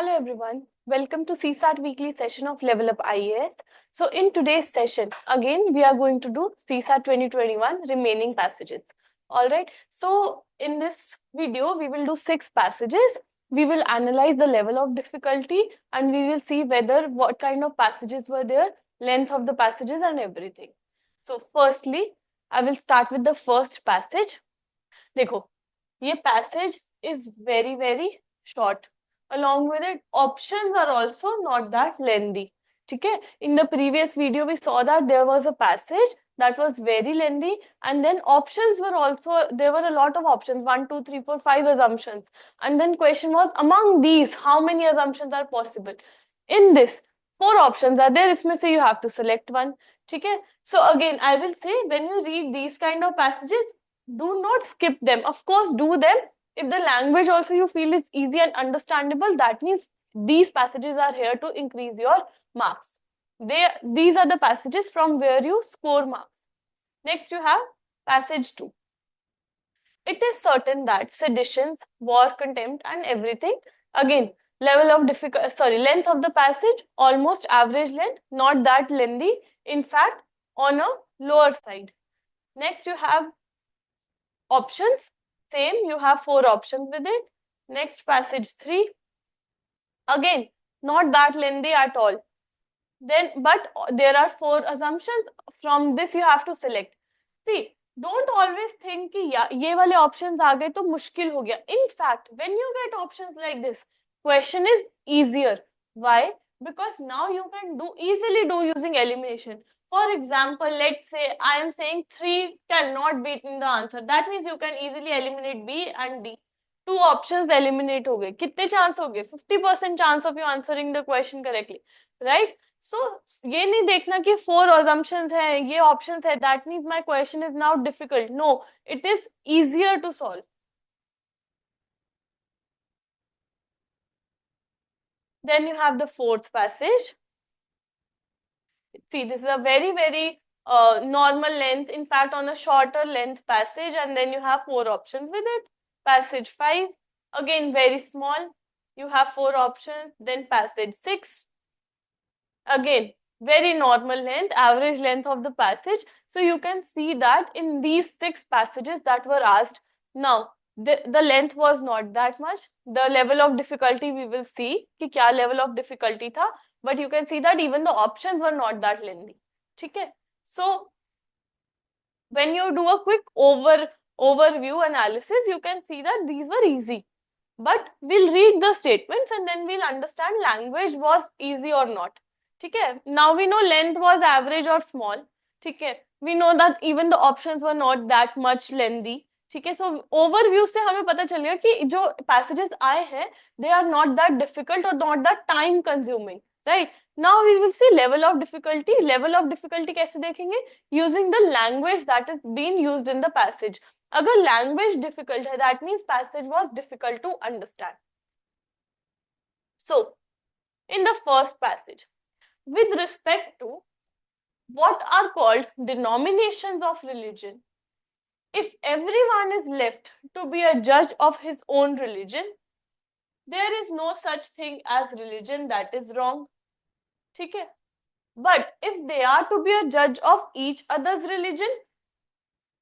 Hello everyone, welcome to CSAT weekly session of LevelUp IAS. So in today's session, again we are going to do CSAT 2021 remaining passages. Alright, so in this video we will do 6 passages. We will analyze the level of difficulty and we will see whether what kind of passages were there, length of the passages and everything. So firstly, I will start with the first passage. देखो, ये passage is very short. Along with it, options are also not that lengthy. ठीक है? In the previous video, we saw that there was a passage that was very lengthy, and then options were also, there were a lot of options, 1, 2, 3, 4, 5 assumptions. And then question was, among these, how many assumptions are possible? In this, 4 options are there, इसमें से you have to select one. ठीक है? So again, I will say, when you read these kind of passages, do not skip them. Of course, do them. If the language also you feel is easy and understandable, that means these passages are here to increase your marks. These are the passages from where you score marks. Next, you have passage 2. It is certain that seditions, war, contempt, and everything. Again, level of difficulty, length of the passage, almost average length, not that lengthy. In fact, on a lower side. Next, you have options. Same, you have 4 options with it. Next, passage 3. Again, not that lengthy at all. Then, but there are 4 assumptions. From this, you have to select. See, don't always think कि ये वाले options आ गए तो मुश्किल हो गया. In fact, when you get options like this, question is easier. Why? Because now you can easily do using elimination. For example, let's say I am saying 3 cannot be in the answer. That means you can easily eliminate B and D. 2 options eliminate हो गए. कितने chance हो गए? 50% chance of you answering the question correctly, right? So ये नहीं देखना कि 4 assumptions है, ये options है. That means my question is now difficult. No, it is easier to solve. Then you have the 4th passage. See, this is a very normal length. In fact, on a shorter length passage, and then you have 4 options with it. Passage 5, again very small. You have 4 options. Then passage 6, again very normal length, average length of the passage. So you can see that in these 6 passages that were asked, now the length was not that much. The level of difficulty we will see कि क्या level of difficulty था, but you can see that even the options were not that lengthy. ठीक है? So when you do a quick overview analysis, you can see that these were easy. But we'll read the statements and then we'll understand language was easy or not. ठीक है? Now we know length was average or small. ठीक है? We know that even the options were not that much lengthy. ठीक है? So overview से हमें पता चल गया कि जो passages आए हैं, they are not that difficult or not that time consuming. Right? Now we will see level of difficulty. Level of difficulty कैसे देखेंगे? Using the language that is being used in the passage. अगर language difficult है, that means passage was difficult to understand. So, in the first passage, with respect to what are called denominations of religion, if everyone is left to be a judge of his own religion, there is no such thing as religion that is wrong. ठीक है? But if they are to be a judge of each other's religion,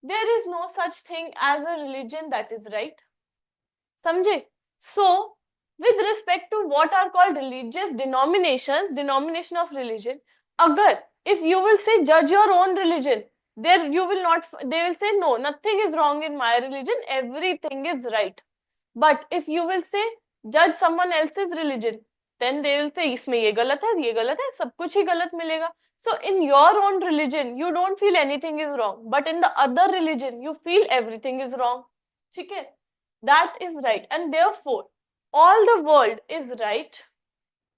there is no such thing as a religion that is right. समझे? So, with respect to what are called religious denominations, denomination of religion, agar if you will say judge your own religion, there you will not, they will say no, nothing is wrong in my religion, everything is right. But if you will say judge someone else's religion, then they will say इसमें ये गलत है, सब कुछ ही गलत मिलेगा. So in your own religion, you don't feel anything is wrong, but in the other religion, you feel everything is wrong. ठीक है? That is right, and therefore all the world is right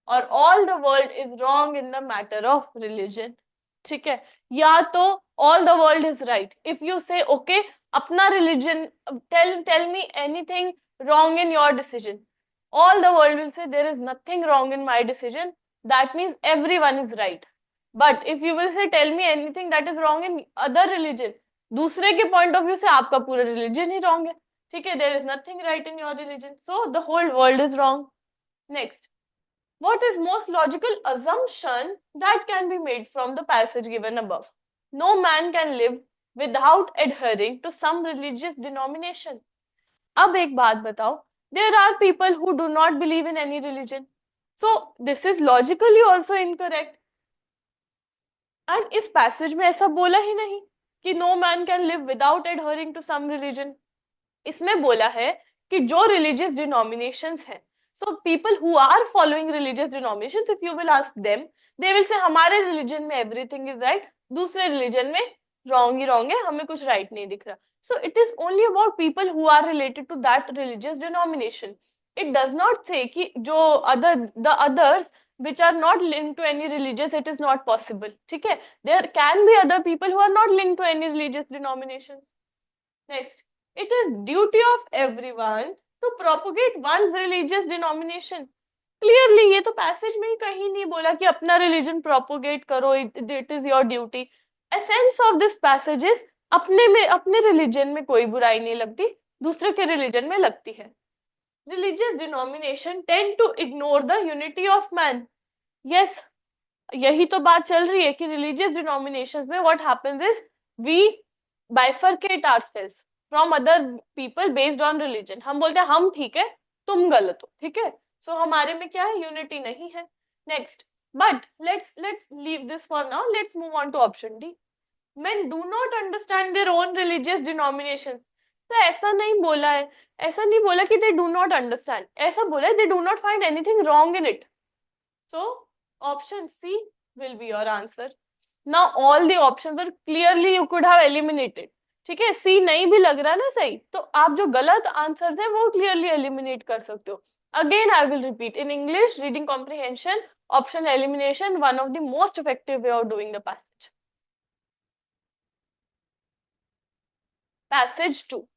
or all the world is wrong in the matter of religion. ठीक है? या तो all the world is right. If you say okay, अपना religion, tell me anything wrong in your decision, all the world will say there is nothing wrong in my decision. That means everyone is right. But if you will say tell me anything that is wrong in other religion, दूसरे के point of view से आपका पूरा religion ही wrong है. ठीक है? There is nothing right in your religion, so the whole world is wrong. Next, What is most logical assumption that can be made from the passage given above? No man can live without adhering to some religious denomination. अब एक बात बताओ, there are people who do not believe in any religion. So this is logically also incorrect. And इस passage में ऐसा बोला ही नहीं कि no man can live without adhering to some religion. इसमें बोला है कि जो religious denominations हैं, so people who are following religious denominations, if you will ask them, they will say हमारे religion में everything is right, दूसरे religion में wrong ही wrong है, हमें कुछ right नहीं दिख रहा. So it is only about people who are related to that religious denomination. It does not say कि जो the others which are not linked to any religious, it is not possible. ठीक है? There can be other people who are not linked to any religious denominations. Next, it is duty of everyone to propagate one's religious denomination. Clearly ये तो passage में ही कहीं नहीं बोला कि अपना रिलीजन प्रोपोगेट करो, it is your duty. Essence of this passage is अपने रिलीजन में कोई बुराई नहीं लगती, दूसरे के रिलीजन में लगती है. Religious denomination tend to ignore the unity of man. Yes, यही तो बात चल रही है कि religious denominations में what happens is we bifurcate ourselves from other people based on religion. हम बोलते हैं हम ठीक है, तुम गलत हो. ठीक है, so हमारे में क्या है, यूनिटी नहीं है. Next, but let's leave this for now. Let's move on to option D. Men do not understand their own religious denominations. तो ऐसा नहीं बोला है, ऐसा नहीं बोला कि they do not understand, ऐसा बोला है they do not find anything wrong in it. So option C will be your answer. Now all the options are clearly you could have eliminated. ठीक है, C नहीं भी लग रहा ना सही, तो आप जो गलत आंसर है वो clearly eliminate कर सकते हो. Again I will repeat, in English reading comprehension, option elimination one of the most effective way of doing the passage. Passage 2.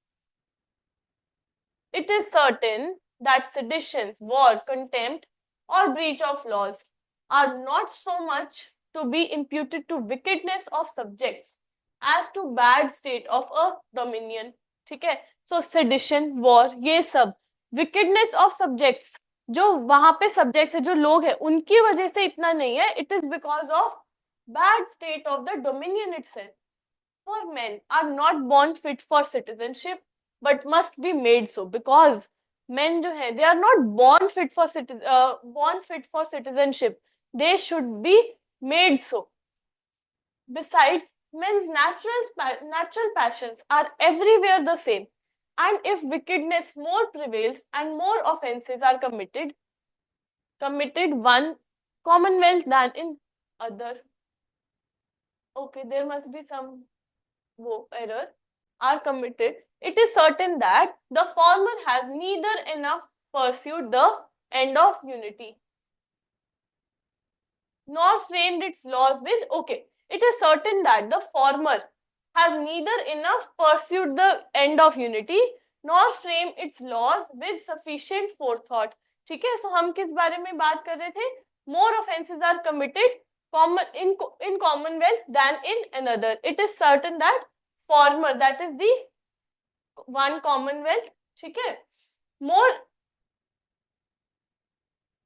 It is certain that seditions, war, contempt, or breach of laws are not so much to be imputed to wickedness of subjects as to bad state of a dominion. ठीक है, so sedition, war, ये सब wickedness of subjects, जो वहां पे subjects है, जो लोग हैं, उनकी वजह से इतना नहीं है. It is because of bad state of the dominion itself. For men are not born fit for citizenship but must be made so, because men जो है, they are not born fit for citizenship, they should be made so. Besides, men's natural passions are everywhere the same, and if wickedness more prevails and more offenses are committed one commonwealth than in other. Okay, there must be some error are committed. It is certain that the former has neither enough pursued the end of unity nor framed its laws with, okay, it is certain that the former has neither enough pursued the end of unity nor framed its laws with sufficient forethought. ठीक है, so हम किस बारे में बात कर रहे थे? More offenses are committed in commonwealth than in another. It is certain that former, that is the one commonwealth, ठीक है, more,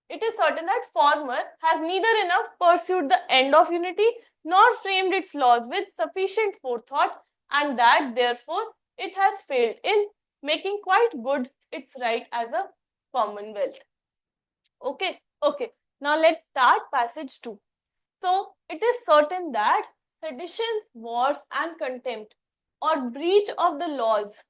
it is certain that former has neither enough pursued the end of unity nor framed its laws with sufficient forethought, and that therefore it has failed in making quite good its right as a commonwealth. Okay, now let's start passage 2. So it is certain that seditions, wars and contempt or breach of the laws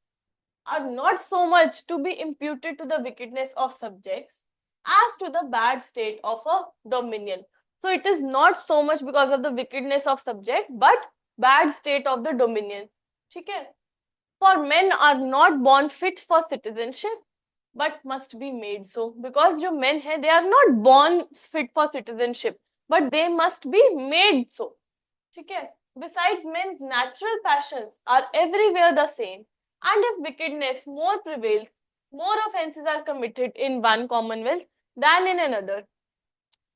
are not so much to be imputed to the wickedness of subjects as to the bad state of a dominion. So it is not so much because of the wickedness of subject, but bad state of the dominion. ठीक है? For men are not born fit for citizenship, but must be made so. Because जो men हैं, they are not born fit for citizenship, but they must be made so. ठीक है? Besides, men's natural passions are everywhere the same, and if wickedness more prevails, more offenses are committed in one commonwealth than in another.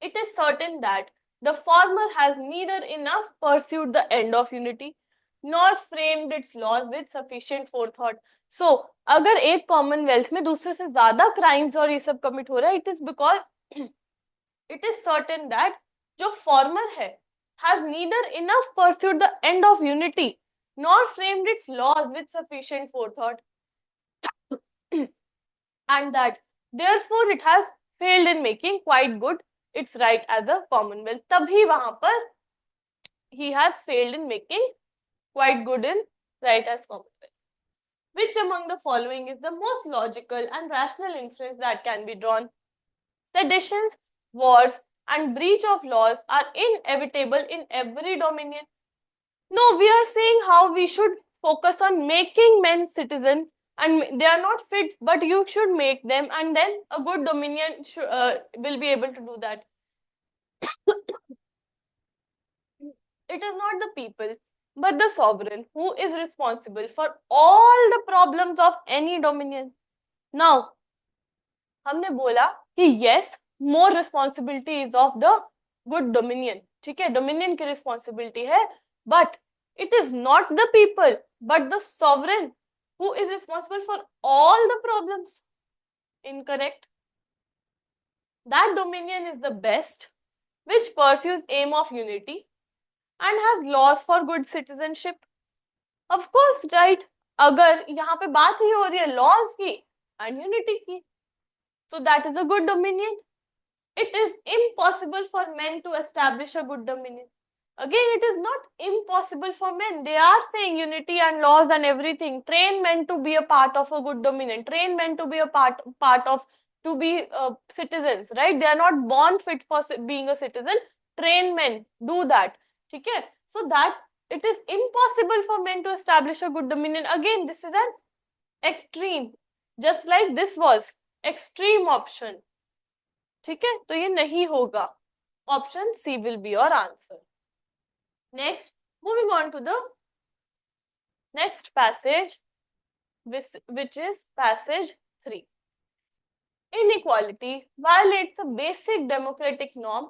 It is certain that the former has neither enough pursued the end of unity nor framed its laws with sufficient forethought. So, अगर एक commonwealth में दूसरे से ज़्यादा crimes और ये सब commit हो रहा है, it is because it is certain that जो former है has neither enough pursued the end of unity nor framed its laws with sufficient forethought and that therefore it has failed in making quite good its right as a commonwealth. तभी वहां पर he has failed in making quite good in right as commonwealth. Which among the following is the most logical and rational inference that can be drawn? Seditions, wars, and breach of laws are inevitable in every dominion. No, we are saying how we should focus on making men citizens, and they are not fit, but you should make them, and then a good dominion will be able to do that. It is not the people, but the sovereign who is responsible for all the problems of any dominion. Now, हमने बोला कि yes, more responsibility is of the good dominion. ठीक है, dominion की responsibility है, but it is not the people, but the sovereign who is responsible for all the problems. Incorrect. That dominion is the best, which pursues aim of unity and has laws for good citizenship. Of course, right? अगर यहाँ पे बात ही हो रही है laws की and unity की, so that is a good dominion. It is impossible for men to establish a good dominion. Again, it is not impossible for men. They are saying unity and laws and everything. Train men to be a part of a good dominion. Train men to be a part of to be citizens, right? They are not born fit for being a citizen. Train men, do that. Okay? So that it is impossible for men to establish a good dominion. Again, this is an extreme. Just like this was extreme option. ठीक है, तो ये नहीं होगा. Option C will be your answer. Next, moving on to the next passage, which is passage 3. Inequality violates the basic democratic norm,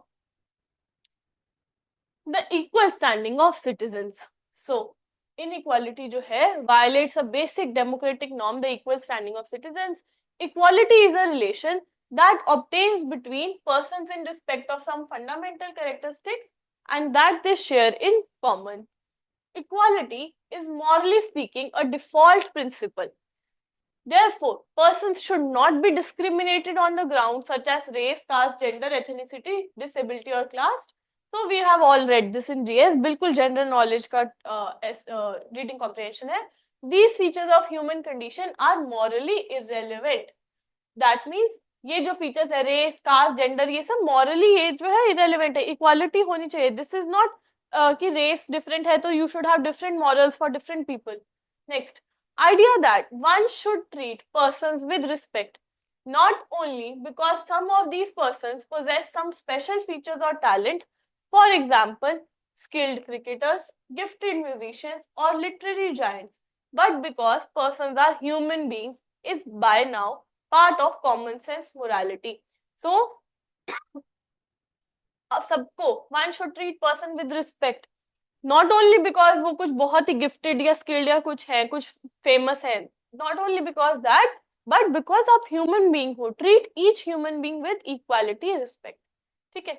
the equal standing of citizens. So, inequality जो है violates a basic democratic norm, the equal standing of citizens. Equality is a relation that obtains between persons in respect of some fundamental characteristics and that they share in common. Equality is morally speaking a default principle. Therefore, persons should not be discriminated on the grounds such as race, caste, gender, ethnicity, disability or class. So we have all read this in GS. बिल्कुल general knowledge का reading comprehension है. These features of human condition are morally irrelevant. That means ये जो features है race caste gender ये सब morally ये जो है इरेलीवेंट है. इक्वालिटी होनी चाहिए. दिस इज नॉट कि रेस डिफरेंट है तो you should have different morals for different people. Next, idea that one should treat persons with respect not only because some of these persons possess some special features or talent, for example skilled cricketers, gifted musicians or literary giants, but because persons are human beings is by now part of common sense morality. So सबको one should treat person with respect not only because वो कुछ बहुत ही gifted या skilled या कुछ है कुछ famous है, not only because that but because of human being who treat each human being with equality and respect. ठीक है.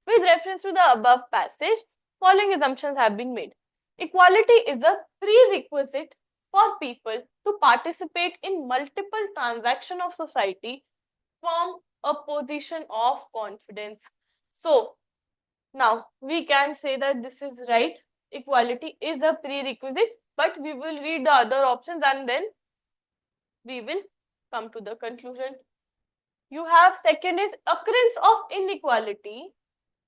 With reference to the above passage, following assumptions have been made. Equality is a prerequisite for people to participate in multiple transactions of society from a position of confidence. So now we can say that this is right. Equality is a prerequisite, but we will read the other options and then we will come to the conclusion. You have second is occurrence of inequality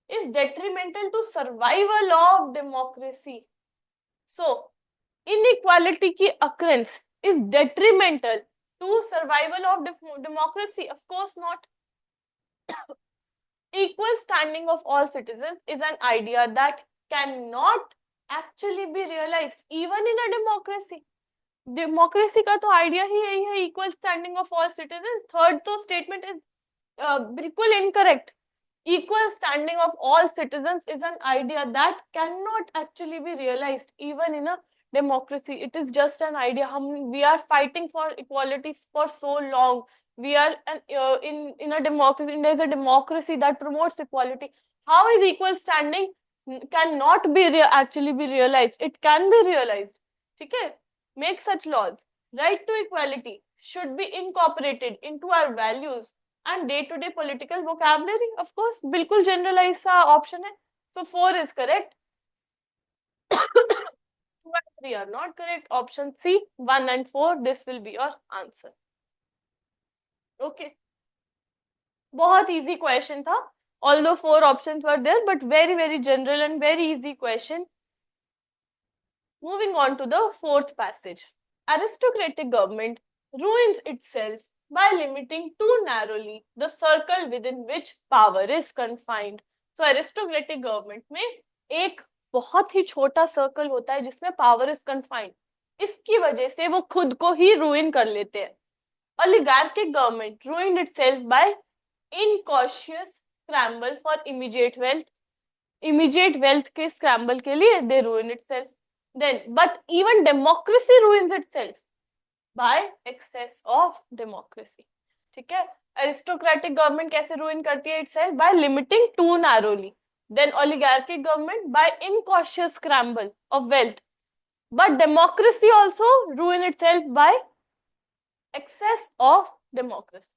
is detrimental to survival of democracy. So inequality की occurrence is detrimental to survival of democracy. Of course not. Equal standing of all citizens is an idea that cannot actually be realized even in a democracy. Democracy का तो idea ही यही है, equal standing of all citizens. Third तो statement is बिल्कुल incorrect. Equal standing of all citizens is an idea that cannot actually be realized even in a democracy. It is just an idea. We are fighting for equality for so long. we are in a democracy. India is a democracy that promotes equality. How is equal standing cannot be actually be realized? It can be realized. ठीक है? Make such laws. Right to equality should be incorporated into our values and day-to-day political vocabulary. Of course, बिल्कुल generalized सा option है. So 4 is correct. 2 and 3 are not correct. Option C, 1 and 4, this will be your answer. Okay. बहुत easy question था. Although 4 options were there, but very, very general and very easy question. Moving on to the 4th passage. Aristocratic government ruins itself by limiting too narrowly the circle within which power is confined. So aristocratic government में एक बहुत ही छोटा circle होता है जिसमें power is confined. इसकी वजह से वो खुद को ही रूइन कर लेते हैं. Oligarchic government ruined itself by incautious scramble for immediate wealth. Immediate wealth के scramble के लिए they ruin itself. Then, but even democracy ruins itself by excess of democracy. ठीक है? Aristocratic government कैसे ruin करती है itself? By limiting too narrowly. Then oligarchic government by incautious scramble of wealth. But democracy also ruin itself by excess of democracy.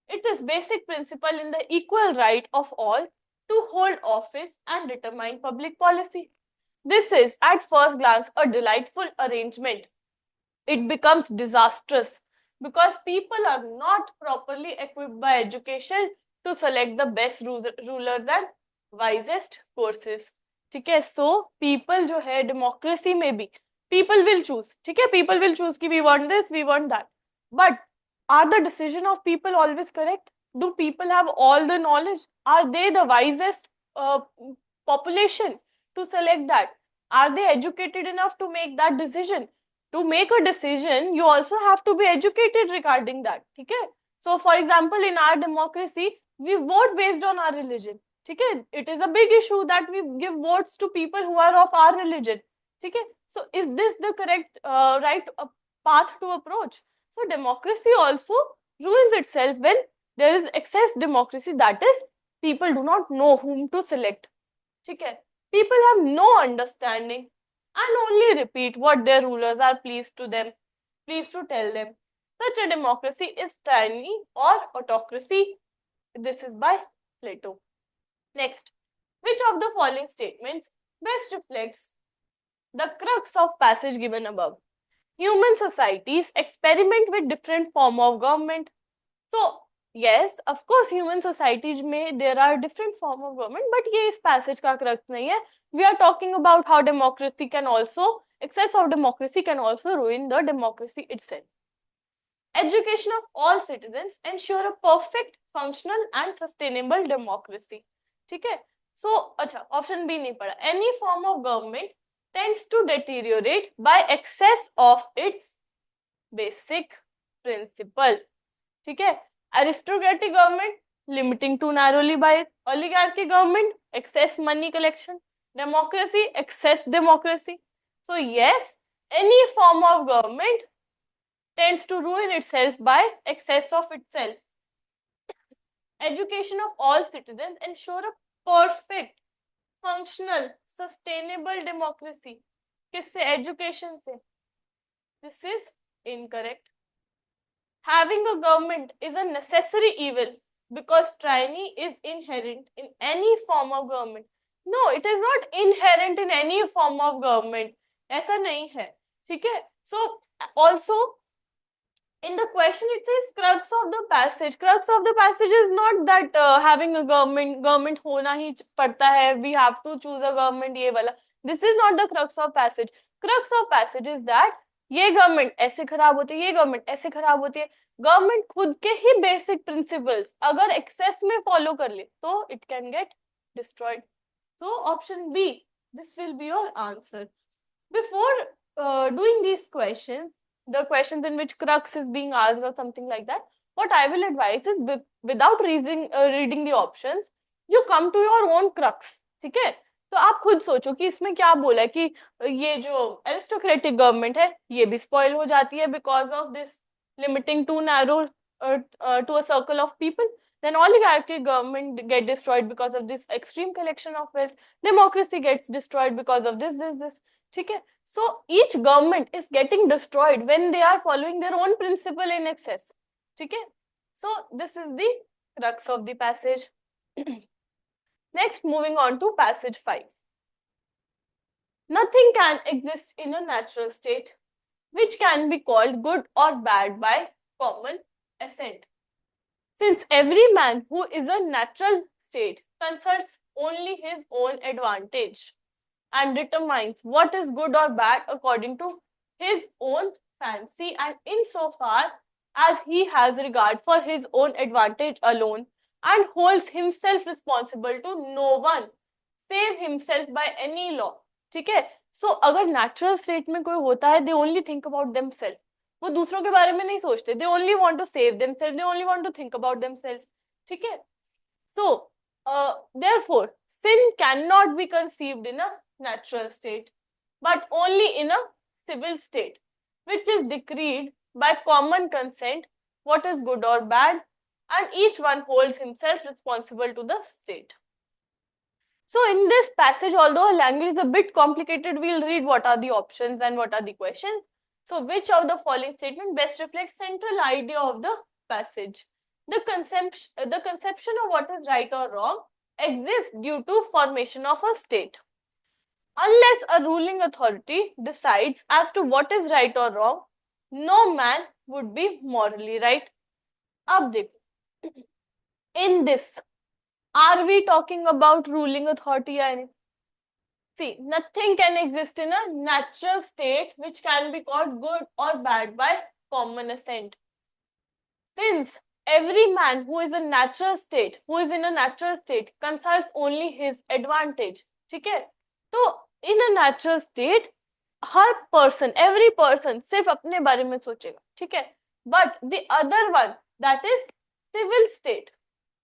It is basic principle in the equal right of all to hold office and determine public policy. This is at first glance a delightful arrangement. It becomes disastrous because people are not properly equipped by education to select the best rulers and wisest courses. ठीक है? So people जो है democracy में भी people will choose. ठीक है? People will choose कि we want this, we want that. But are the decision of people always correct? Do people have all the knowledge? Are they the wisest population to select that? Are they educated enough to make that decision? To make a decision, you also have to be educated regarding that. ठीक है? So, for example, in our democracy, we vote based on our religion. ठीक है? It is a big issue that we give votes to people who are of our religion. ठीक है? So, is this the correct right path to approach? So, democracy also ruins itself when there is excess democracy. That is, people do not know whom to select. ठीक है? People have no understanding and only repeat what their rulers are pleased to tell them. Such a democracy is tyranny or autocracy. This is by Plato. Next, which of the following statements best reflects the crux of passage given above? Human societies experiment with different form of government. So, yes, of course, human societies में there are different form of government, but ये इस passage का crux नहीं है. We are talking about how democracy can also, excess of democracy can also ruin the democracy itself. Education of all citizens ensure a perfect, functional and sustainable democracy. ठीक है? So, अच्छा, option B नहीं पढ़ा. Any form of government tends to deteriorate by excess of its basic principle. ठीक है? Aristocratic government limiting too narrowly by it. Oligarchic government excess money collection. Democracy excess democracy. So yes, any form of government tends to ruin itself by excess of itself. Education of all citizens ensure a perfect, functional, sustainable democracy. किससे? Education से. This is incorrect. Having a government is a necessary evil because tyranny is inherent in any form of government. No, it is not inherent in any form of government. ऐसा नहीं है. ठीक है? So also in the question it says crux of the passage. Crux of the passage is not that having a government होना ही पड़ता है. We have to choose a government ये वाला. This is not the crux of passage. Crux of passage is that ये government ऐसे खराब होती है, ये गवर्नमेंट ऐसे खराब होती है. गवर्नमेंट खुद के ही बेसिक प्रिंसिपल्स अगर एक्सेस में फॉलो कर ले तो it can get destroyed. So option B, this will be your answer. Before doing these questions, the questions in which crux is being asked or something like that, what I will advise is without reading the options, you come to your own crux. ठीक है? तो आप खुद सोचो कि इसमें क्या बोला है कि ये जो एरिस्टोक्रेटिक गवर्नमेंट है ये भी स्पॉइल हो जाती है because of this limiting to narrow to a circle of people, then oligarchic government get destroyed because of this extreme collection of wealth. Democracy gets destroyed because of this. Okay? So each government is getting destroyed when they are following their own principle in excess. Okay? So this is the crux of the passage. Next, moving on to passage 5. Nothing can exist in a natural state which can be called good or bad by common assent. Since every man who is a natural state consults only his own advantage and determines what is good or bad according to his own fancy, and insofar as he has regard for his own advantage alone and holds himself responsible to no one save himself by any law. ठीक है? So अगर natural state में कोई होता है, they only think about themselves. वो दूसरों के बारे में नहीं सोचते. They only want to save themselves. They only want to think about themselves. ठीक है? So therefore, sin cannot be conceived in a natural state, but only in a civil state, which is decreed by common consent what is good or bad, and each one holds himself responsible to the state. So in this passage, although language is a bit complicated, we'll read what are the options and what are the questions. So which of the following statement best reflects central idea of the passage? The conception of what is right or wrong exists due to formation of a state. Unless a ruling authority decides as to what is right or wrong, no man would be morally right. Ab dekho, in this, are we talking about ruling authority or anything? See, nothing can exist in a natural state which can be called good or bad by common assent. Since every man who is in a natural state consults only his advantage. ठीक है? तो in a natural state, every person सिर्फ अपने बारे में सोचेगा. ठीक है? But the other one, that is civil state.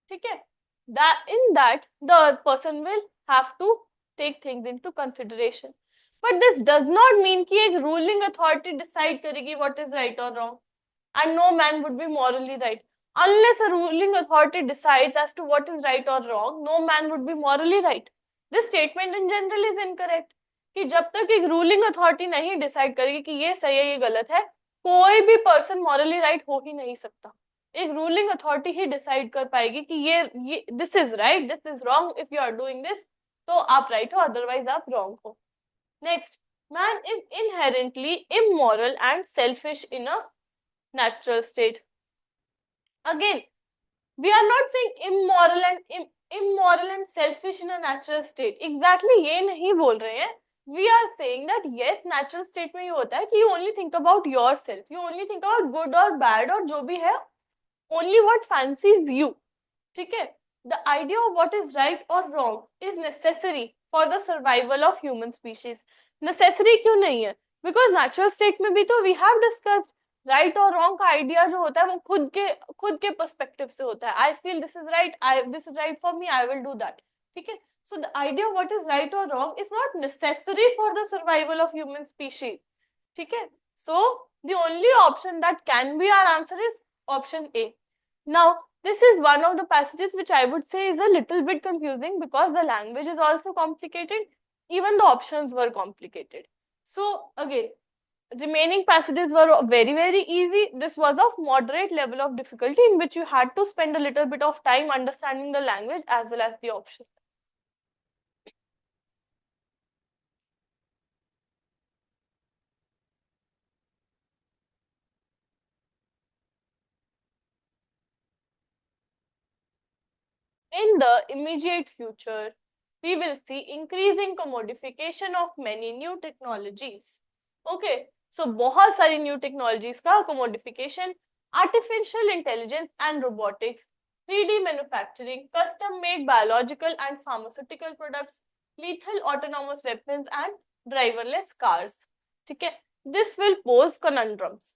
ठीक है? That in that the person will have to take things into consideration. But this does not mean कि एक ruling authority decide करेगी what is right or wrong, and no man would be morally right. Unless a ruling authority decides as to what is right or wrong, no man would be morally right. This statement in general is incorrect. कि जब तक एक ruling authority नहीं decide करेगी कि ये सही है ये गलत है, कोई भी person morally right हो ही नहीं सकता. एक रूलिंग अथॉरिटी ही डिसाइड कर पाएगी कि ये this is right, this is wrong. If you are doing this तो आप राइट हो, अदरवाइज आप रॉन्ग हो. Next, man is inherently immoral and selfish in a natural state. Again, we are not saying immoral and selfish in a natural state. Exactly ये नहीं बोल रहे हैं. We are saying that yes, natural state में ये होता है कि you only think about yourself, you only think about good or bad और जो भी है, only what fancies you. ठीक है? The idea of what is right or wrong is necessary for the survival of human species. Necessary क्यों नहीं है? Because natural state में भी तो we have discussed right or wrong का idea जो होता है वो खुद के perspective से होता है. I feel this is right, this is right for me, I will do that. ठीक है? So the idea of what is right or wrong is not necessary for the survival of human species. ठीक है? So the only option that can be our answer is option A. Now, this is one of the passages which I would say is a little bit confusing because the language is also complicated. Even the options were complicated. So again, remaining passages were very, very easy. This was of moderate level of difficulty in which you had to spend a little bit of time understanding the language as well as the options. In the immediate future, we will see increasing commodification of many new technologies. Okay, so बहुत सारी new technologies का commodification, artificial intelligence and robotics, 3D manufacturing, custom-made biological and pharmaceutical products, lethal autonomous weapons and driverless cars. ठीक है? This will pose conundrums.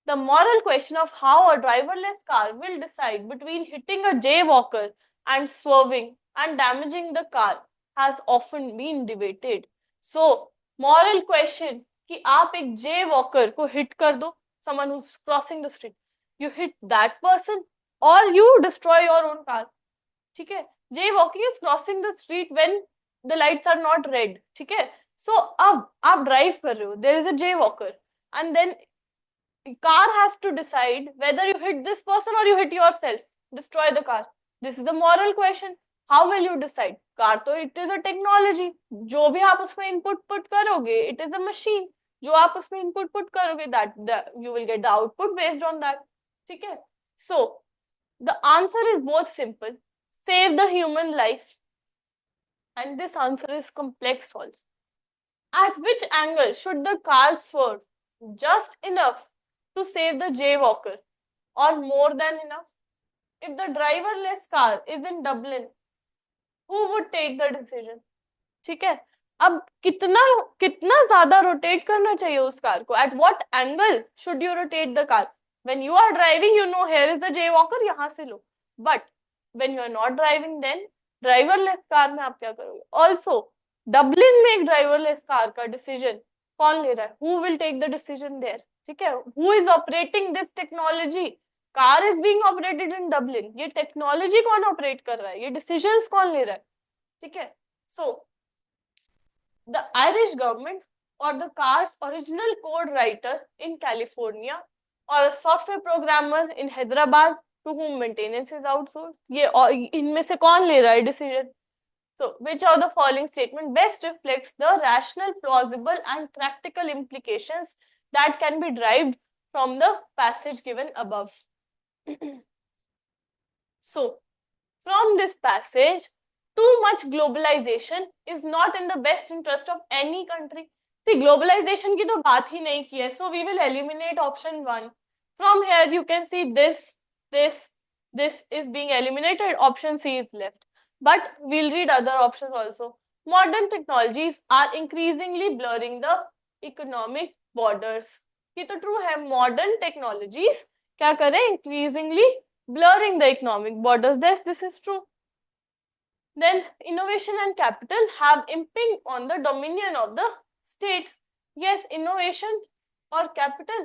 The moral question of how a driverless car will decide between hitting a jaywalker and swerving and damaging the car has often been debated. So, moral question कि आप एक jaywalker को hit कर दो, someone who's crossing the street, you hit that person or you destroy your own car. ठीक है, jaywalking is crossing the street when the lights are not red. ठीक है, so अब आप drive कर रहे हो, there is a jaywalker, and then car has to decide whether you hit this person or you hit yourself, destroy the car. This is the moral question. How will you decide? Car तो it is a technology, जो भी आप उसमें input put करोगे, it is a machine, जो आप उसमें input put करोगे, that you will get the output based on that. ठीक है, so the answer is both simple, save the human life, and this answer is complex also. At which angle should the car swerve? Just enough to save the jaywalker or more than enough? If the driverless car is in Dublin, who would take the decision? ठीक है, अब कितना कितना ज्यादा rotate करना चाहिए उस car को? At what angle should you rotate the car? When you are driving, you know here is the jaywalker, यहाँ से लो. But when you are not driving, then driverless car में आप क्या करोगे? Also, डबलिन में एक ड्राइवरलेस कार का decision कौन ले रहा है? Who will take the decision there? ठीक है, who is operating this technology? Car is being operated in Dublin, ये टेक्नोलॉजी कौन ऑपरेट कर रहा है? ये डिसीजंस कौन ले रहा है? ठीक है, सो द आयरिश गवर्नमेंट और the cars original code writer in California और software programmer in Hyderabad to whom maintenance is outsourced, ये इनमें से कौन ले रहा है decision? So, which of the following statement best reflects the rational, plausible and practical implications that can be derived from the passage given above? So, from this passage, too much globalization is not in the best interest of any country. See, globalization की तो बात ही नहीं की है, so we will eliminate option 1. From here, you can see this is being eliminated. Option C is left. But we'll read other options also. Modern technologies are increasingly blurring the economic borders. ये तो true है. Modern technologies क्या करें? Increasingly blurring the economic borders. This is true. Then innovation and capital have impinged on the dominion of the state. Yes, innovation or capital,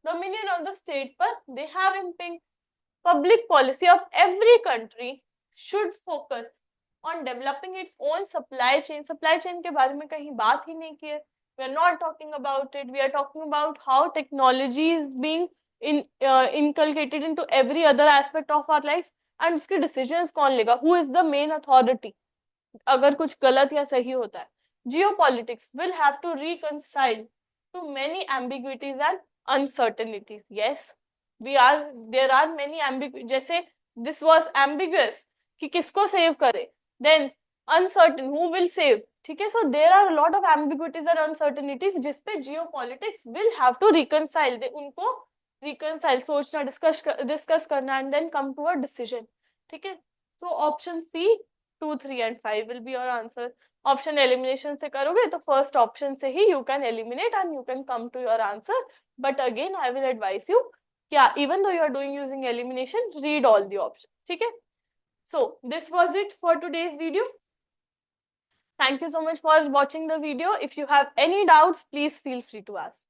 dominion of the state पर they have impinged. Public policy of every country should focus on developing its own supply chain. Supply chain के बारे में कहीं बात ही नहीं की है. We are not talking about it. We are talking about how technology is being inculcated into every other aspect of our life. And उसके decisions कौन लेगा? Who is the main authority? अगर कुछ गलत या सही होता है. Geopolitics will have to reconcile to many ambiguities and uncertainties. Yes, there are many ambiguities. जैसे this was ambiguous कि किसको save करे. Then uncertain, who will save? ठीक है, so there are a lot of ambiguities and uncertainties जिसपे geopolitics will have to reconcile. उनको reconcile, सोचना, discuss करना and then come to a decision. ठीक है, so option C, 2, 3 and 5 will be your answer. Option elimination से करोगे तो first option से ही you can eliminate and you can come to your answer. But again I will advise you, yeah, even though you are doing using elimination, read all the options. ठीक है, so this was it for today's video. Thank you so much for watching the video. If you have any doubts, please feel free to ask.